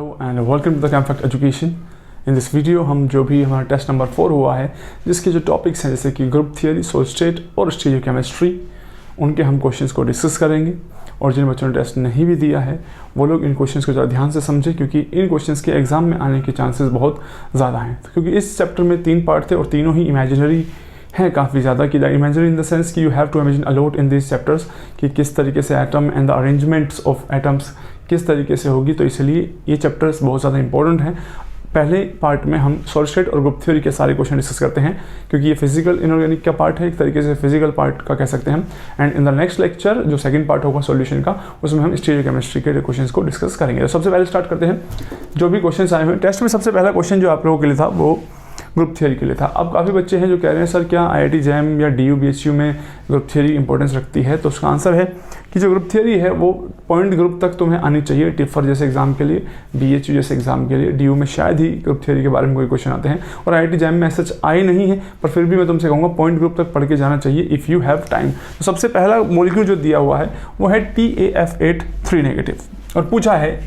Hello and welcome to the Campfact education. In this video हम जो भी हमारा टेस्ट नंबर 4 हुआ है, जिसके जो टॉपिक्स हैं जैसे कि ग्रुप थियरी, सॉलिड स्टेट और स्टीरियोकेमिस्ट्री, उनके हम क्वेश्चंस को डिस्कस करेंगे। और जिन बच्चों ने टेस्ट नहीं भी दिया है वो लोग इन क्वेश्चंस को ज़रा ध्यान से समझें, क्योंकि इन क्वेश्चंस के एग्जाम में आने के चांसेस बहुत ज़्यादा हैं। क्योंकि इस चैप्टर में 3 पार्ट थे और तीनों ही इमेजिनरी हैं काफ़ी ज़्यादा, कि the imaginary in the sense कि you have to imagine a lot in this chapters कि किस तरीके से atom and the arrangements of atoms किस तरीके से होगी। तो इसलिए ये चैप्टर्स बहुत ज़्यादा इंपॉर्टेंट हैं। पहले पार्ट में हम सॉलिड स्टेट और ग्रुप थ्योरी के सारे क्वेश्चन डिस्कस करते हैं, क्योंकि ये फिजिकल इनऑर्गेनिक का पार्ट है, एक तरीके से फिजिकल पार्ट का कह सकते हैं हम। And in the next lecture जो सेकंड पार्ट होगा सॉल्यूशन का, उसमें हम स्टीरियोकेमिस्ट्री के क्वेश्चंस को डिस्कस करेंगे। तो सबसे पहले स्टार्ट करते हैं जो भी क्वेश्चन आए हुए टेस्ट में। सबसे पहला क्वेश्चन जो आप लोगों के लिए था वो ग्रुप थियरी के लिए था। अब काफ़ी बच्चे हैं जो कह रहे हैं सर क्या IIT जैम या DU BHU में ग्रुप थियरी इंपॉर्टेंस रखती है। तो उसका आंसर है कि जो ग्रुप थियरी है वो पॉइंट ग्रुप तक तुम्हें आनी चाहिए। टिफर जैसे एग्जाम के लिए, BHU जैसे एग्जाम के लिए, DU में शायद ही ग्रुप थियरी के बारे में कोई क्वेश्चन आते हैं, और IIT जैम में सच आए नहीं है, पर फिर भी मैं तुमसे कहूँगा पॉइंट ग्रुप तक पढ़ के जाना चाहिए इफ़ यू हैव टाइम। तो सबसे पहला मॉलिक्यूल जो दिया हुआ है वो है TAF8 3 नेगेटिव, और पूछा है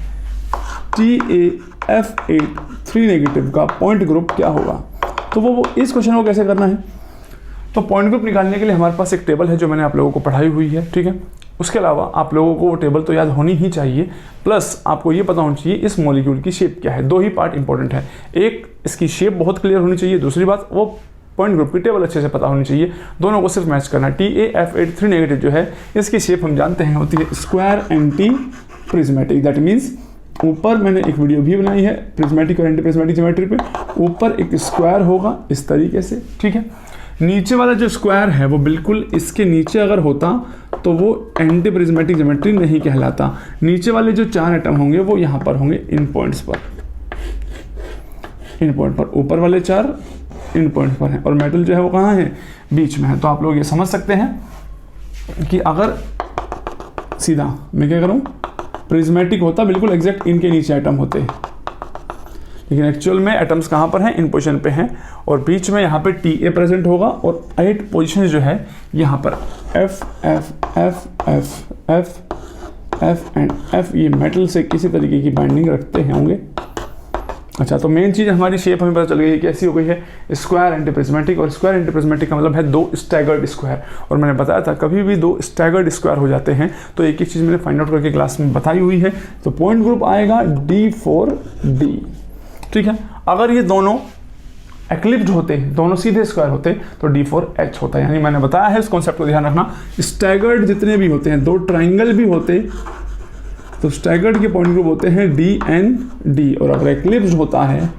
TAF8 3 नेगेटिव का पॉइंट ग्रुप क्या होगा। तो वो इस क्वेश्चन को कैसे करना है, तो पॉइंट ग्रुप निकालने के लिए हमारे पास एक टेबल है जो मैंने आप लोगों को पढ़ाई हुई है, ठीक है। उसके अलावा आप लोगों को वो टेबल तो याद होनी ही चाहिए, प्लस आपको ये पता होना चाहिए इस मॉलिक्यूल की शेप क्या है। 2 ही पार्ट इंपॉर्टेंट है, एक इसकी शेप बहुत क्लियर होनी चाहिए, दूसरी बात वो पॉइंट ग्रुप की टेबल अच्छे से पता होनी चाहिए। दोनों को सिर्फ मैच करना है। TAF8 3 नेगेटिव जो है इसकी शेप हम जानते हैं होती है square anti prismatic. That means ऊपर मैंने एक वीडियो भी बनाई है प्रिज्मेटिक और एंटी प्रिज्मेटिक ज्योमेट्री पे, ऊपर एक स्क्वायर होगा इस तरीके से, ठीक है। नीचे वाला जो स्क्वायर है वो बिल्कुल इसके नीचे अगर होता तो वो एंटी प्रिज्मेटिक ज्योमेट्री नहीं कहलाता। नीचे वाले जो 4 एटम होंगे वो यहाँ पर होंगे इन पॉइंट्स पर, इन पॉइंट पर। ऊपर वाले 4 इन पॉइंट्स पर हैं, और मेटल जो है वो कहाँ है, बीच में है। तो आप लोग ये समझ सकते हैं कि अगर सीधा मैं क्या करूँ, प्रिज्मेटिक होता बिल्कुल एग्जैक्ट इनके नीचे एटम होते, लेकिन एक्चुअल में एटम्स कहाँ पर हैं, इन पोजीशन पे हैं, और बीच में यहाँ पे TA प्रेजेंट होगा, और 8 पोजीशन जो है यहाँ पर F F F F F F and F, ये मेटल से किसी तरीके की बाइंडिंग रखते होंगे। अच्छा, तो मेन चीज़ हमारी शेप हमें पता चल गई है कैसी हो गई है, स्क्वायर एंटी प्रिज्मेटिक। और स्क्वायर एंटी प्रिज्मेटिक का मतलब है 2 स्टैगर्ड स्क्वायर। और मैंने बताया था कभी भी 2 स्टैगर्ड स्क्वायर हो जाते हैं तो एक चीज़ मैंने फाइंड आउट करके क्लास में बताई हुई है। तो पॉइंट ग्रुप आएगा D4D, ठीक है। अगर ये दोनों एक्लिप्ड होते, दोनों सीधे स्क्वायर होते, तो D4H होता है। यानी मैंने बताया है इस कॉन्सेप्ट को ध्यान रखना, स्टैगर्ड जितने भी होते हैं, 2 ट्राइंगल भी होते तो स्टैगर्ड के पॉइंट ग्रुप होते हैं DND, और अगर एक्लिप्स होता है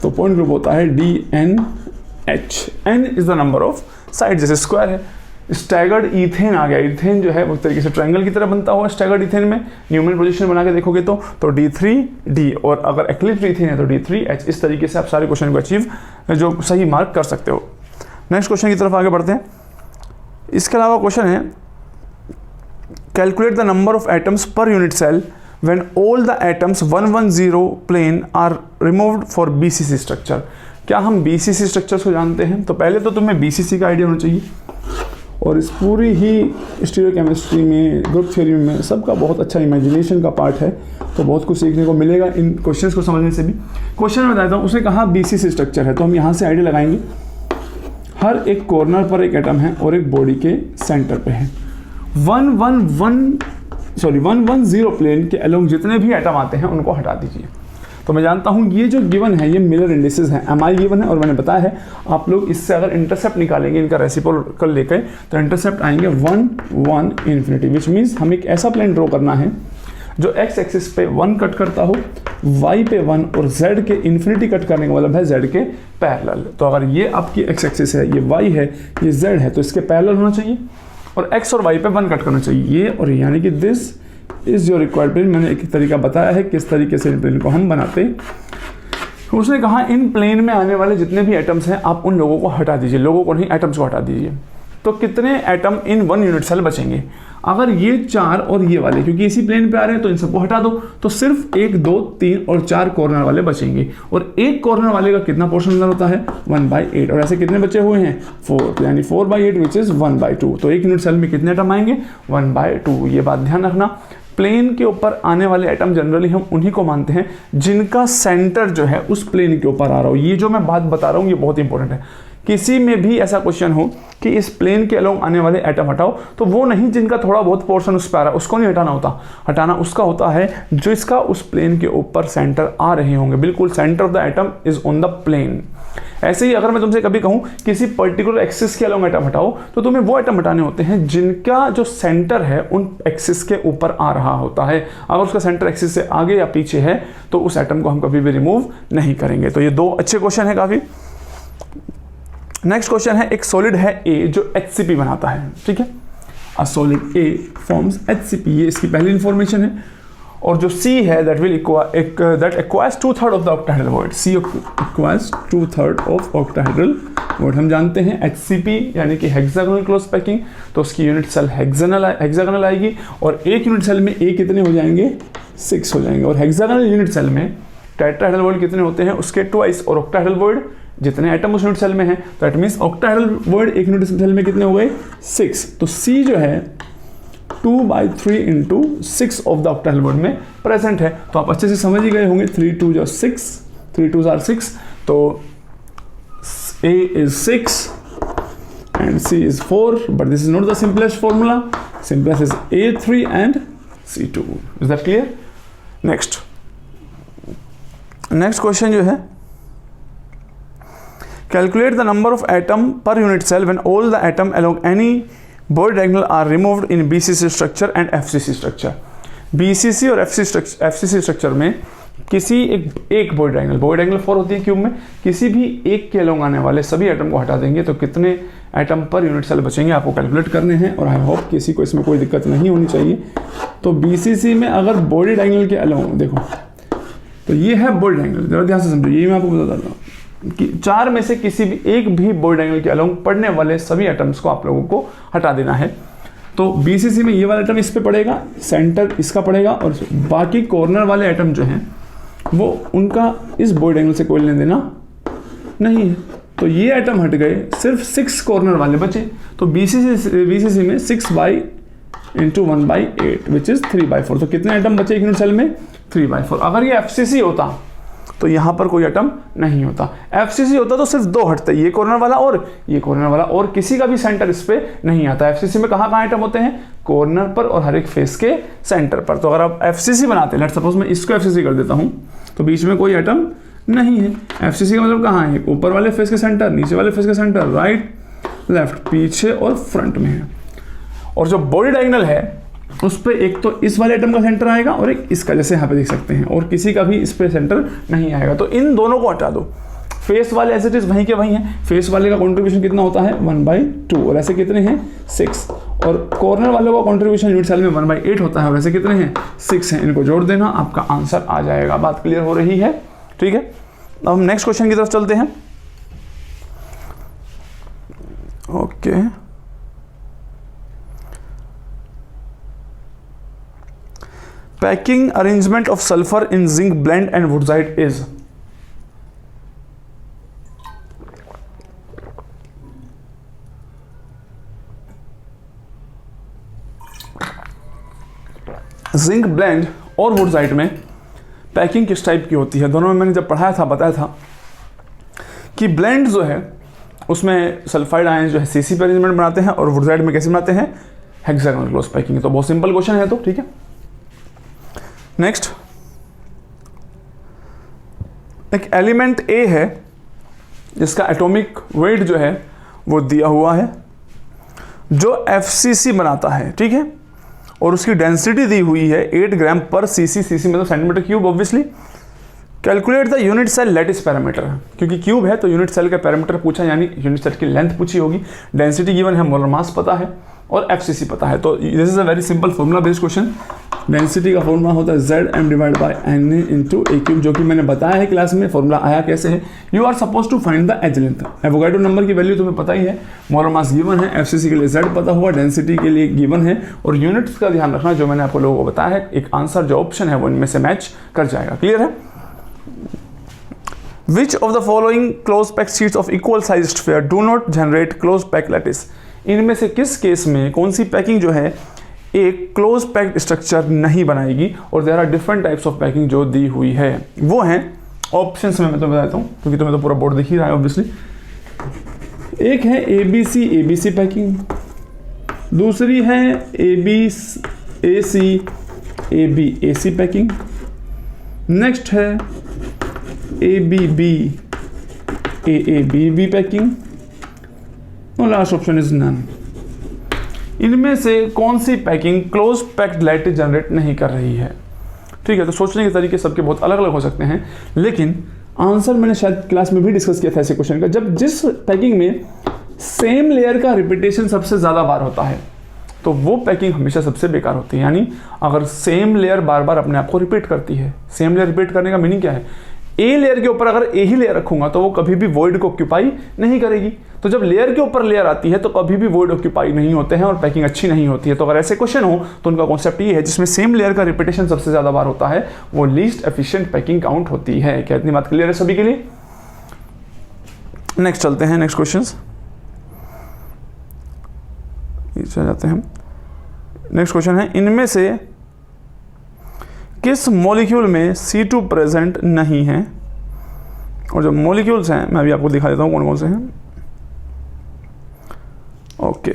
तो पॉइंट ग्रुप होता है DNH। N is the number of side, जैसे स्क्वायर है। स्टैगर्ड ईथेन आ गया, ईथेन जो है वो तरीके से ट्रायंगल की तरह बनता हुआ स्टैगर्ड ईथेन में न्यूमरल पोजीशन बना के देखोगे तो D3D, और अगर एक्लिप्स ईथेन है तो D3H। इस तरीके से आप सारे क्वेश्चन को अचीव जो सही मार्क कर सकते हो। नेक्स्ट क्वेश्चन की तरफ आगे बढ़ते हैं। इसके अलावा क्वेश्चन है calculate the number of atoms per unit cell when all the atoms 110 plane are removed for BCC structure. क्या हम BCC स्ट्रक्चर्स को जानते हैं? तो पहले तो तुम्हें BCC का आइडिया होना चाहिए, और इस पूरी ही स्टीरियोकेमिस्ट्री में, ग्रुप थ्योरी में सबका बहुत अच्छा इमेजिनेशन का पार्ट है, तो बहुत कुछ सीखने को मिलेगा इन क्वेश्चंस को समझने से भी। क्वेश्चन में बताता हूँ, उसने कहा BCC स्ट्रक्चर है, तो हम यहाँ से आइडिया लगाएंगे। हर एक कॉर्नर पर एक एटम है और एक बॉडी के सेंटर पे है। 110 प्लेन के अलोंग जितने भी एटम आते हैं उनको हटा दीजिए। तो मैं जानता हूँ ये जो गिवन है ये मिलर इंडिसेस है, MI गिवन है, और मैंने बताया है आप लोग इससे अगर इंटरसेप्ट निकालेंगे, इनका रेसिप्रोकल लेकर, तो इंटरसेप्ट आएंगे 1 1 इन्फिनिटी, विच मीन्स हमें एक ऐसा प्लेन ड्रॉ करना है जो x एक्सिस पे 1 कट करता हो, y पे 1, और z के इन्फिनिटी कट करने का मतलब है z के पैरेलल। तो अगर ये आपकी x एक्सिस है, ये y है, ये z है, तो इसके पैरेलल होना चाहिए, और x और y पे 1 कट करना चाहिए, ये और यानी कि this is your required plane. मैंने एक तरीका बताया है किस तरीके से इन प्लेन को हम बनाते हैं। उसने कहा इन प्लेन में आने वाले जितने भी एटम्स हैं आप उन लोगों को हटा दीजिए, लोगों को नहीं, एटम्स को हटा दीजिए। तो कितने एटम इन 1 यूनिट सेल बचेंगे? अगर ये 4 और ये वाले क्योंकि इसी प्लेन पे आ रहे हैं तो इन सबको हटा दो, तो सिर्फ 1 2 3 और 4 कॉर्नर वाले बचेंगे। और एक कॉर्नर वाले का कितना पोर्शन अंदर होता है? 1/8। और ऐसे कितने बचे हुए हैं? 4, यानी 4/8 विच इज 1/2। तो एक यूनिट सेल में कितने एटम आएंगे? 1/2। ये बात ध्यान रखना। प्लेन के ऊपर आने वाले एटम जनरली हम उन्हीं को मानते हैं जिनका सेंटर जो है उस प्लेन के ऊपर आ रहा हो। ये जो मैं बात बता रहा हूँ ये बहुत इंपॉर्टेंट है। किसी में भी ऐसा क्वेश्चन हो कि इस प्लेन के अलोंग आने वाले एटम हटाओ, तो वो नहीं जिनका थोड़ा बहुत पोर्शन उस पर आ रहा है, उसको नहीं हटाना होता। हटाना उसका होता है जो इसका उस प्लेन के ऊपर सेंटर आ रहे होंगे। बिल्कुल centre of the atom is on the plane. ऐसे ही अगर मैं तुमसे कभी कहूं किसी पर्टिकुलर एक्सिस के अलोंग एटम हटाओ, तो तुम्हें वो एटम हटाने होते हैं जिनका जो सेंटर है उन एक्सिस के ऊपर आ रहा होता है। अगर उसका सेंटर एक्सिस से आगे या पीछे है तो उस एटम को हम कभी भी रिमूव नहीं करेंगे। तो ये दो अच्छे क्वेश्चन है काफी। नेक्स्ट क्वेश्चन है, एक सॉलिड है A जो HCP बनाता है, ठीक है। A solid A forms HCP, ये इसकी पहली इंफॉर्मेशन है। और जो C है that acquires 2/3 of the octahedral void. C acquires 2/3 of octahedral void. हम जानते हैं HCP यानी कि हेक्सागोनल क्लोज पैकिंग, तो उसकी यूनिट सेल हेक्सागोनल आएगी। और एक यूनिट सेल में A कितने हो जाएंगे, 6 हो जाएंगे। और हेक्सागोनल यूनिट सेल में टेट्राहेड्रल वॉइड कितने होते हैं, उसके ट्वाइस। और ऑक्टाहेड्रल वॉइड जितने एटम उस यूनिट सेल में है, तो इट मींस ऑक्टाहेड्रल वॉइड एक यूनिट सेल में कितने हो गए, 6। तो C जो है 2/3 into 6 of the octahedral void में प्रेजेंट है। तो आप अच्छे से समझ ही गए होंगे, 3 2 जो 6, 3 2 आर 6, तो A is 6 and C is 4, but this is not the simplest formula. Simplest is A3 and C2. Is that clear? Next question जो है, calculate the number of atom per unit cell when all the atom along any Boyd diagonal are removed in BCC structure and FCC structure. BCC और FCC structure में किसी एक Boyd diagonal 4 होती है cube में, किसी भी एक के along आने वाले सभी एटम को हटा देंगे तो कितने एटम पर यूनिट सेल बचेंगे आपको कैलकुलेट करने हैं। और आई होप किसी को इसमें कोई दिक्कत नहीं होनी चाहिए। तो BCC में अगर Boyd diagonal के along देखो, तो ये है Boyd diagonal, जरा ध्यान से समझो, ये मैं आपको बता देता हूँ कि 4 में से किसी भी एक भी Boyd diagonal के अलोंग पड़ने वाले सभी एटम्स को आप लोगों को हटा देना है। तो BCC में ये वाला एटम इस पे पड़ेगा, सेंटर इसका पड़ेगा, और बाकी कॉर्नर वाले एटम जो हैं वो उनका इस Boyd diagonal से कोई लेने देना नहीं है। तो ये एटम हट गए, सिर्फ 6 कॉर्नर वाले बचे। तो BCC में 6/1/8 विच इज 3/4। तो कितने एटम बचे एक यूनिट सेल में, 3/4। अगर ये FCC होता तो यहां पर कोई एटम नहीं होता। FCC होता तो सिर्फ 2 हटते, ये कॉर्नर वाला और ये कॉर्नर वाला, और किसी का भी सेंटर इस पे नहीं आता। FCC में कहां एटम होते हैं, कॉर्नर पर और हर एक फेस के सेंटर पर। तो अगर आप FCC बनाते, लेट्स सपोज मैं इसको FCC कर देता हूं, तो बीच में कोई एटम नहीं है। FCC का मतलब कहां है, ऊपर वाले फेस के सेंटर, नीचे वाले फेस के सेंटर, राइट लेफ्ट, पीछे और फ्रंट में है। और जो Boyd diagonal है उस पर एक तो इस वाले एटम का सेंटर आएगा और एक इसका, जैसे यहाँ पे देख सकते हैं, और किसी का भी इस पे सेंटर नहीं आएगा। तो इन दोनों को हटा दो। फेस वाले एज इट इज वहीं के वहीं हैं। फेस वाले का कंट्रीब्यूशन कितना होता है, 1/2, और ऐसे कितने हैं, 6। और कॉर्नर वाले का कंट्रीब्यूशन यूनिट सेल में 1/8 होता है, और ऐसे कितने हैं, 6 हैं। इनको जोड़ देना, आपका आंसर आ जाएगा। बात क्लियर हो रही है, ठीक है। अब हम नेक्स्ट क्वेश्चन की तरफ चलते हैं। Okay, packing arrangement of sulfur in zinc blend and woodside is, zinc blende और वुडसाइड में पैकिंग किस टाइप की होती है। दोनों में मैंने जब पढ़ाया था बताया था कि ब्लेंड जो है उसमें सल्फाइड आयन जो है CC पे अरेंजमेंट बनाते हैं, और वुडसाइड में कैसे बनाते हैं, हेक्सागोनल क्लोज पैकिंग। तो बहुत सिंपल क्वेश्चन है, तो ठीक है। नेक्स्ट, एक एलिमेंट A है जिसका एटॉमिक वेट जो है वो दिया हुआ है, जो FCC बनाता है, ठीक है, और उसकी डेंसिटी दी हुई है 8 ग्राम पर cc। cc मतलब centimetre cube obviously. Calculate the unit cell lattice parameter, क्योंकि क्यूब है तो यूनिट सेल का पैरामीटर पूछा, यानी यूनिट सेल की लेंथ पूछी होगी। डेंसिटी गिवन है, मोलर मास पता है, और FCC पता है। तो this is a very simple formula based question. Density का फॉर्मूला होता है Zm divide by Na into A cube, जो कि मैंने बताया है क्लास में। फॉर्मूला आया कैसे है, you are suppose to find the edge length. Avogadro number की वैल्यू तुम्हें पता ही है, मोलर मास गिवन है, FCC के लिए Z पता हुआ, डेंसिटी के लिए गिवन है, और यूनिट्स का ध्यान रखना जो मैंने आपको लोगों को बताया है। एक आंसर जो ऑप्शन है वो इनमें से मैच कर जाएगा। क्लियर है। Which of the following close packed sheets of equal sized sphere do not generate close packed lattice? इनमें से किस केस में कौन सी पैकिंग जो है एक क्लोज पैक्ड स्ट्रक्चर नहीं बनाएगी, और there are different types of packing जो दी हुई है। वो हैं ऑप्शंस में मैं तो बताता हूँ, क्योंकि तुम्हें तो पूरा बोर्ड दिख ही रहा है ऑब्वियसली। एक है ABC पैकिंग, दूसरी है AC पैकिंग, नेक्स्ट है AABB पैकिंग, और लास्ट ऑप्शन इज नन। इनमें से कौन सी packing close packed lattice generate नहीं कर रही है? ठीक है, तो सोचने के तरीके सबके बहुत अलग अलग हो सकते हैं, लेकिन आंसर मैंने शायद क्लास में भी डिस्कस किया था ऐसे क्वेश्चन का। जब जिस पैकिंग में सेम लेयर का रिपीटेशन सबसे ज़्यादा बार होता है, तो वो पैकिंग हमेशा सबसे बेकार होती है। यानी अगर सेम लेयर बार बार अपने आप को रिपीट करती है, सेम लेयर रिपीट करने का मीनिंग क्या है? ए लेयर के ऊपर अगर ए ही लेयर रखूंगा तो वो कभी भी वॉइड को ऑक्यूपाई नहीं करेगी। तो जब लेयर के ऊपर लेयर आती है तो कभी भी वॉइड ऑक्यूपाई नहीं होते हैं और पैकिंग अच्छी नहीं होती है। तो अगर ऐसे क्वेश्चन हो तो उनका कॉन्सेप्ट ये है, जिसमें सेम लेयर का रिपीटेशन सबसे ज्यादा बार होता है वो लीस्ट एफिशिएंट पैकिंग काउंट होती है। क्या इतनी बात क्लियर है सभी के लिए? नेक्स्ट चलते हैं, नेक्स्ट क्वेश्चन जाते हैं। नेक्स्ट क्वेश्चन है, इनमें से किस मॉलिक्यूल में C2 प्रेजेंट नहीं है? और जो मॉलिक्यूल्स हैं मैं अभी आपको दिखा देता हूं कौन कौन से हैं। ओके,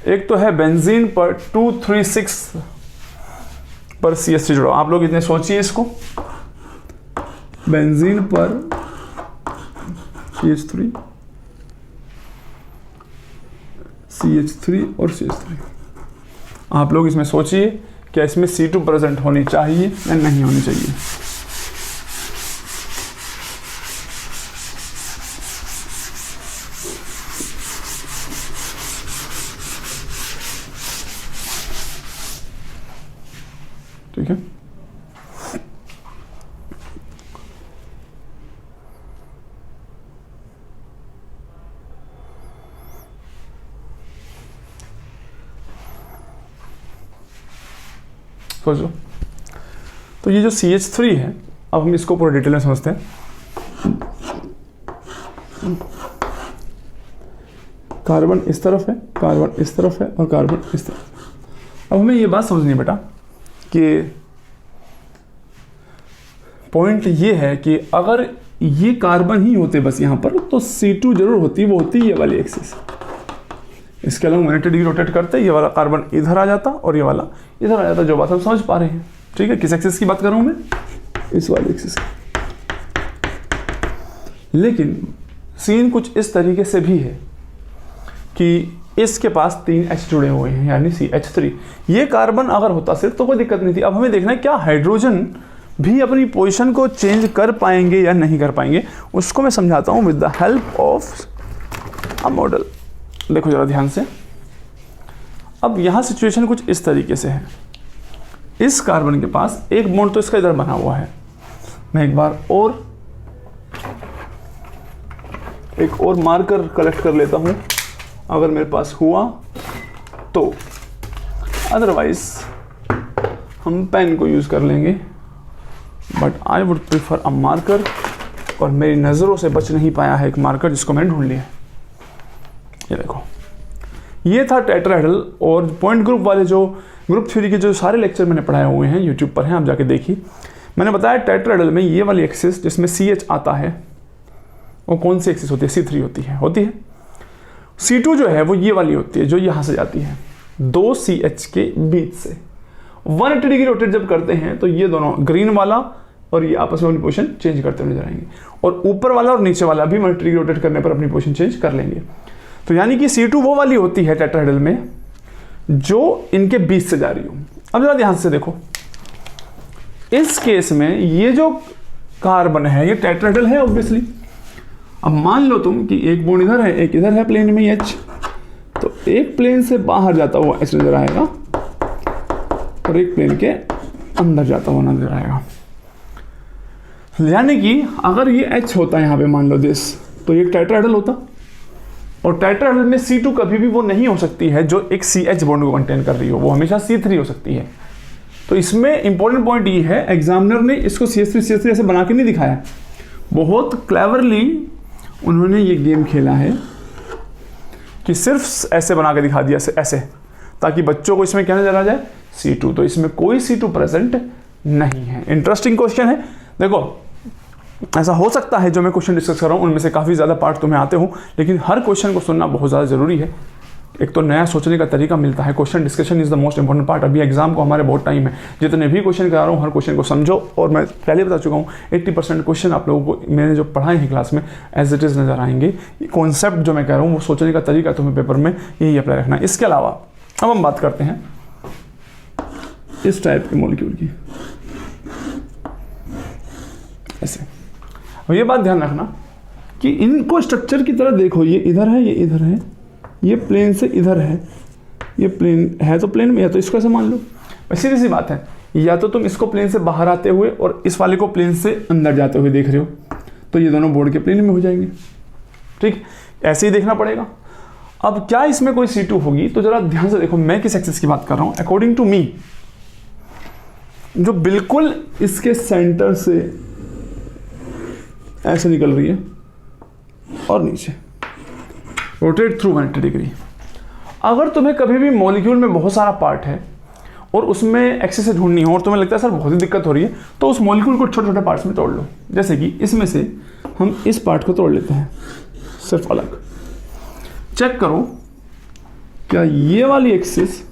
एक तो है बेंजीन पर 236 पर CH3 जुड़ा। आप लोग इतने सोचिए इसको, बेंजीन पर CH3 और CH3। आप लोग इसमें सोचिए क्या इसमें C2 प्रेजेंट होनी चाहिए या नहीं होनी चाहिए? ठीक है, सोचो। तो ये जो CH3 है, अब हम इसको पूरे डिटेल में समझते हैं। कार्बन इस तरफ है, कार्बन इस तरफ है और कार्बन इस तरफ। अब हमें ये बात समझनी है बेटा कि पॉइंट ये है कि अगर ये कार्बन ही होते बस यहाँ पर तो C2 जरूर होती, वो होती ये वाली एक्सिस। इसके अलावा 180 डिग्री रोटेट करते ये वाला कार्बन इधर आ जाता और ये वाला इधर आ जाता। जो बात हम समझ पा रहे हैं, ठीक है। किस एक्सिस की बात कर रहा हूं मैं? इस वाली एक्सिस की। लेकिन सीन कुछ इस तरीके से भी है कि इसके पास 3 H जुड़े हुए हैं, यानी CH3। ये कार्बन अगर होता सिर्फ तो कोई दिक्कत नहीं थी। अब हमें देखना है क्या हाइड्रोजन भी अपनी पोजीशन को चेंज कर पाएंगे या नहीं कर पाएंगे। उसको मैं समझाता हूं with the help of a model. देखो जरा ध्यान से। अब यहां सिचुएशन कुछ इस तरीके से है। इस कार्बन के पास एक बॉन्ड तो इसका इधर बना हुआ है। मैं एक बार और एक और मार्कर कलेक्ट कर लेता हूं अगर मेरे पास हुआ तो, अदरवाइज हम पेन को यूज कर लेंगे। But I would prefer a marker, और मेरी नज़रों से बच नहीं पाया है एक मार्कर जिसको मैंने ढूंढ लिया। ये देखो, ये था टेट्राहेड्रल। और पॉइंट ग्रुप वाले जो ग्रुप थ्योरी के जो सारे लेक्चर मैंने पढ़ाए हुए हैं यूट्यूब पर हैं, आप जाके देखिए। मैंने बताया टेट्राहेड्रल में ये वाली एक्सिस जिसमें CH आता है वो कौन सी एक्सिस होती है? C3 होती है। C2 जो है वो ये वाली होती है जो यहाँ से जाती है 2 CH के बीच से। 180 डिग्री रोटेट जब करते हैं तो ये दोनों ग्रीन वाला और ये आपस में अपनी पोजीशन चेंज करते हुए नजर आएंगे, और ऊपर वाला और नीचे वाला भी 180 डिग्री रोटेट करने पर अपनी पोजीशन चेंज कर लेंगे। तो यानी कि C2 वो वाली होती है टेट्राहेड्रल में जो इनके बीच से जा रही हो। अब जरा ध्यान से देखो, इस केस में ये जो कार्बन है ये टेट्राहेड्रल है ऑब्वियसली। अब मान लो तुम कि एक बॉन्ड इधर है एक इधर है प्लेन में H, तो एक प्लेन से बाहर जाता हुआ H नजर आएगा और एक प्लेन के अंदर जाता हुआ नजर आएगा। यानी कि अगर ये H होता है यहाँ पे मान लो दिस, तो ये टेट्राहेड्रल होता। और टेट्राहेड्रल में C2 कभी भी वो नहीं हो सकती है जो एक CH बॉन्ड को कंटेन कर रही हो, वो हमेशा C3 हो सकती है। तो इसमें इंपॉर्टेंट पॉइंट ये है, एग्जामिनर ने इसको CH3 ऐसे बना के नहीं दिखाया, बहुत क्लेवरली उन्होंने ये गेम खेला है कि सिर्फ ऐसे बना के दिखा दिया ऐसे, ताकि बच्चों को इसमें क्या नजर आ जाए, C2। तो इसमें कोई C2 प्रेजेंट नहीं है। इंटरेस्टिंग क्वेश्चन है। देखो ऐसा हो सकता है जो मैं क्वेश्चन डिस्कस कर रहा हूँ उनमें से काफ़ी ज़्यादा पार्ट तुम्हें आते हो, लेकिन हर क्वेश्चन को सुनना बहुत ज़्यादा ज़रूरी है। एक तो नया सोचने का तरीका मिलता है। Question discussion is the most important part. अभी एग्जाम को हमारे बहुत टाइम है, जितने भी क्वेश्चन करा रहा हूँ हर क्वेश्चन को समझो। और मैं पहले बता चुका हूँ 80% क्वेश्चन आप लोगों को मैंने जो पढ़ाए हैं क्लास में एज इट इज़ नज़र आएंगे। कॉन्सेप्ट जो मैं कह रहा हूँ वो सोचने का तरीका तुम्हें पेपर में यही अप्लाई रखना है। इसके अलावा अब हम बात करते हैं इस टाइप के मॉलिक्यूल की। ऐसे अब ये बात ध्यान रखना कि इनको स्ट्रक्चर की तरह देखो, ये इधर है, ये इधर है, ये प्लेन से इधर है, ये प्लेन है तो प्लेन में, या तो इसको ऐसे मान लो। सीधी सी बात है, या तो तुम इसको प्लेन से बाहर आते हुए और इस वाले को प्लेन से अंदर जाते हुए देख रहे हो, तो ये दोनों बोर्ड के प्लेन में हो जाएंगे। ठीक, ऐसे ही देखना पड़ेगा। अब क्या इसमें कोई C2 होगी, तो जरा ध्यान से देखो मैं किस एक्सिस की बात कर रहा हूं। अकॉर्डिंग टू मी जो बिल्कुल इसके सेंटर से ऐसे निकल रही है और नीचे रोटेट थ्रू 180 डिग्री। अगर तुम्हें कभी भी मॉलिक्यूल में बहुत सारा पार्ट है और उसमें एक्सिस से ढूंढनी हो और तुम्हें लगता है सर बहुत ही दिक्कत हो रही है, तो उस मॉलिक्यूल को छोटे छोटे पार्ट्स में तोड़ लो। जैसे कि इसमें से हम इस पार्ट को तोड़ लेते हैं सिर्फ अलग। चेक करो क्या ये वाली एक्सिस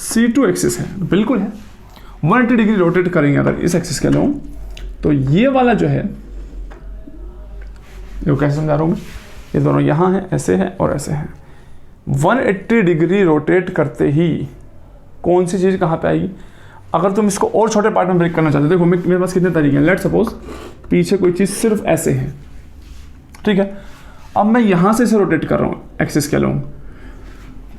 C2 एक्सिस है? बिल्कुल है। 180 डिग्री रोटेट करेंगे अगर इस एक्सिस के लिए तो ये वाला जो है, ये कैसे समझा रहा हूं मैं, ये दोनों यहाँ हैं, ऐसे हैं और ऐसे हैं। 180 डिग्री रोटेट करते ही कौन सी चीज़ कहाँ पे आएगी? अगर तुम इसको और छोटे पार्ट में ब्रेक करना चाहते हो, देखो मेरे पास कितने तरीके हैं। लेट सपोज पीछे कोई चीज़ सिर्फ ऐसे है, ठीक है। अब मैं यहाँ से इसे रोटेट कर रहा हूँ एक्सिस के अलोंग,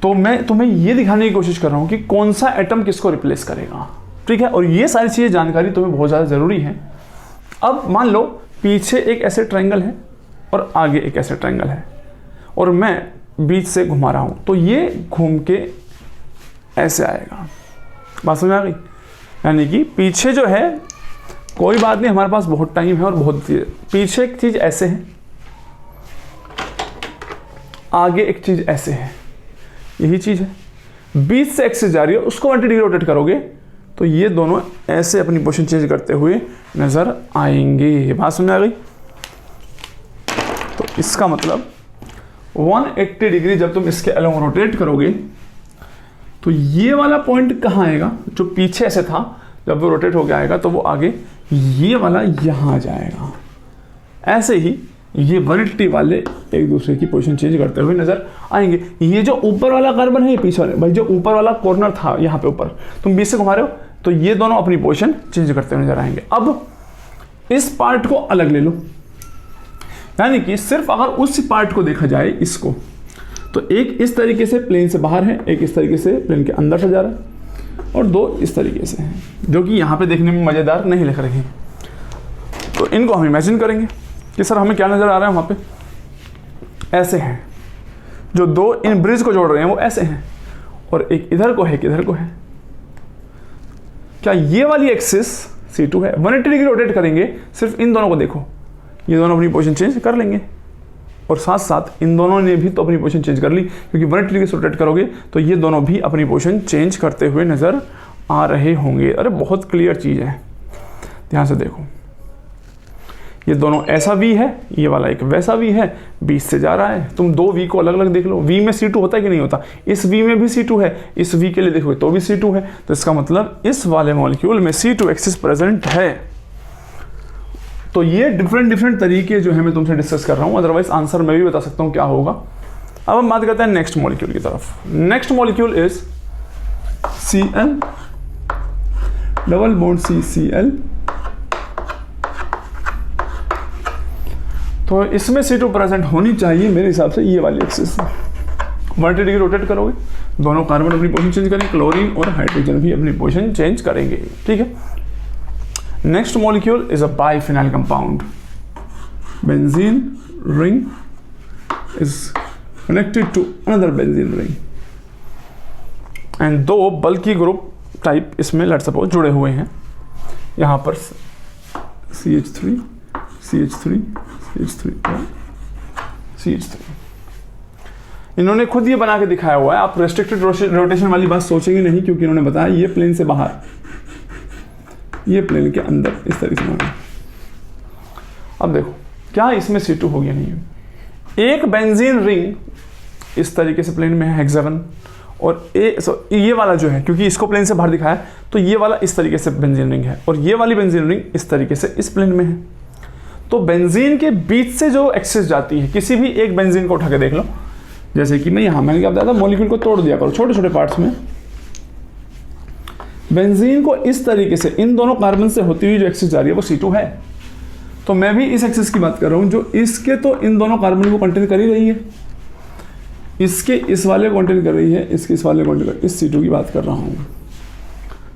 तो मैं तुम्हें ये दिखाने की कोशिश कर रहा हूँ कि कौन सा एटम किसको रिप्लेस करेगा, ठीक है। और ये सारी चीज़ें जानकारी तुम्हें बहुत ज़्यादा ज़रूरी है। अब मान लो पीछे एक ऐसे ट्रायंगल है और आगे एक ऐसे ट्रायंगल है और मैं बीच से घुमा रहा हूँ, तो ये घूम के ऐसे आएगा। बात समझ आ गई? यानी कि पीछे जो है कोई बात नहीं, हमारे पास बहुत टाइम है और बहुत पीछे एक चीज़ ऐसे है, आगे एक चीज़ ऐसे है, यही चीज़ है। बीच से एक्सिस जा रही है, उसको 180 डिग्री रोटेट करोगे तो ये दोनों ऐसे अपनी पोजीशन चेंज करते हुए नजर आएंगे। बात समझ आ गई? तो इसका मतलब 180 डिग्री जब तुम इसके अलोंग रोटेट करोगे तो ये वाला पॉइंट कहाँ आएगा? जो पीछे ऐसे था, जब वो रोटेट हो गया आएगा तो वो आगे ये वाला यहाँ आ जाएगा। ऐसे ही ये 180 वाले एक दूसरे की पोजीशन चेंज करते हुए नजर आएंगे। ये जो ऊपर वाला कार्बन है, ये पीछे वाले, भाई जो ऊपर वाला कॉर्नर था यहाँ पे ऊपर, तुम बीच से घुमा रहे हो तो ये दोनों अपनी पोजीशन चेंज करते हुए नजर आएंगे। अब इस पार्ट को अलग ले लो, यानी कि सिर्फ अगर उस पार्ट को देखा जाए इसको, तो एक इस तरीके से प्लेन से बाहर है, एक इस तरीके से प्लेन के अंदर से जा रहा है, और दो इस तरीके से हैं जो कि यहाँ पे देखने में मज़ेदार नहीं लिख रही। तो इनको हम इमेजिन करेंगे कि सर हमें क्या नज़र आ रहा है, वहाँ पे ऐसे हैं। जो दो इन ब्रिज को जोड़ रहे हैं वो ऐसे हैं, और एक इधर को है, एक इधर को है। क्या ये वाली एक्सिस C2 है? 180 डिग्री रोटेट करेंगे, सिर्फ इन दोनों को देखो, ये दोनों अपनी पोजीशन चेंज कर लेंगे, और साथ साथ इन दोनों ने भी तो अपनी पोजीशन चेंज कर ली, क्योंकि 180 डिग्री से रोटेट करोगे तो ये दोनों भी अपनी पोजीशन चेंज करते हुए नज़र आ रहे होंगे। अरे बहुत क्लियर चीज़ है, ध्यान से देखो। ये दोनों ऐसा V है, ये वाला एक वैसा V है, बीच से जा रहा है। तुम दो V को अलग अलग देख लो, V में C2 होता है कि नहीं होता? इस V में भी C2 है, इस V के लिए देखोगे तो भी C2 है, तो इसका मतलब इस वाले मॉलिक्यूल में C2 एक्सिस प्रेजेंट है। तो ये डिफरेंट तरीके जो है मैं तुमसे डिस्कस कर रहा हूँ, अदरवाइज आंसर मैं भी बता सकता हूँ क्या होगा। अब हम बात करते हैं नेक्स्ट मॉलिक्यूल की तरफ। Next molecule is Cl, double bond CCl। तो इसमें C2 प्रेजेंट होनी चाहिए मेरे हिसाब से ये वाली एक्सिस। 180 डिग्री रोटेट करोगे, दोनों कार्बन अपनी पोजीशन चेंज करेंगे, क्लोरीन और हाइड्रोजन भी अपनी पोजीशन चेंज करेंगे, ठीक है। Next molecule is a biphenyl compound. Benzene ring is connected to another benzene ring, and दो बल्कि ग्रुप टाइप इसमें लेट्स सपोज जुड़े हुए हैं। यहाँ पर CH3 CH3 CH3 और CH3। इन्होंने खुद ये बना के दिखाया हुआ है, आप रेस्ट्रिक्टेड रोटेशन वाली बात सोचेंगे नहीं, क्योंकि इन्होंने बताया ये प्लेन से बाहर, ये प्लेन के अंदर इस तरीके से होगा। अब देखो क्या इसमें C2 हो गया नहीं है। एक बेंजीन रिंग इस तरीके से प्लेन में है हेक्सागन, और ये वाला जो है, क्योंकि इसको प्लेन से बाहर दिखाया तो ये वाला इस तरीके से बेंजीन रिंग है, और ये वाली बेंजीन रिंग इस तरीके से इस प्लेन में है। तो बेंजीन के बीच से जो एक्सिस जाती है, किसी भी एक बेंजीन को उठा के देख लो, जैसे कि मैंने क्या बताया था, मॉलिक्यूल को तोड़ दिया करो छोटे छोटे पार्ट्स में। बेंजीन को इस तरीके से इन दोनों कार्बन से होती हुई जो एक्सिस जा रही है वो C2 है। तो मैं भी इस एक्सिस की बात कर रहा हूं, जो इसके तो इन दोनों कार्बन को कंटेन कर ही रही है, इसके इस वाले को कंटेन कर रही है, इसके इस वाले को कंटेन कर, इस C2 की बात कर रहा हूं।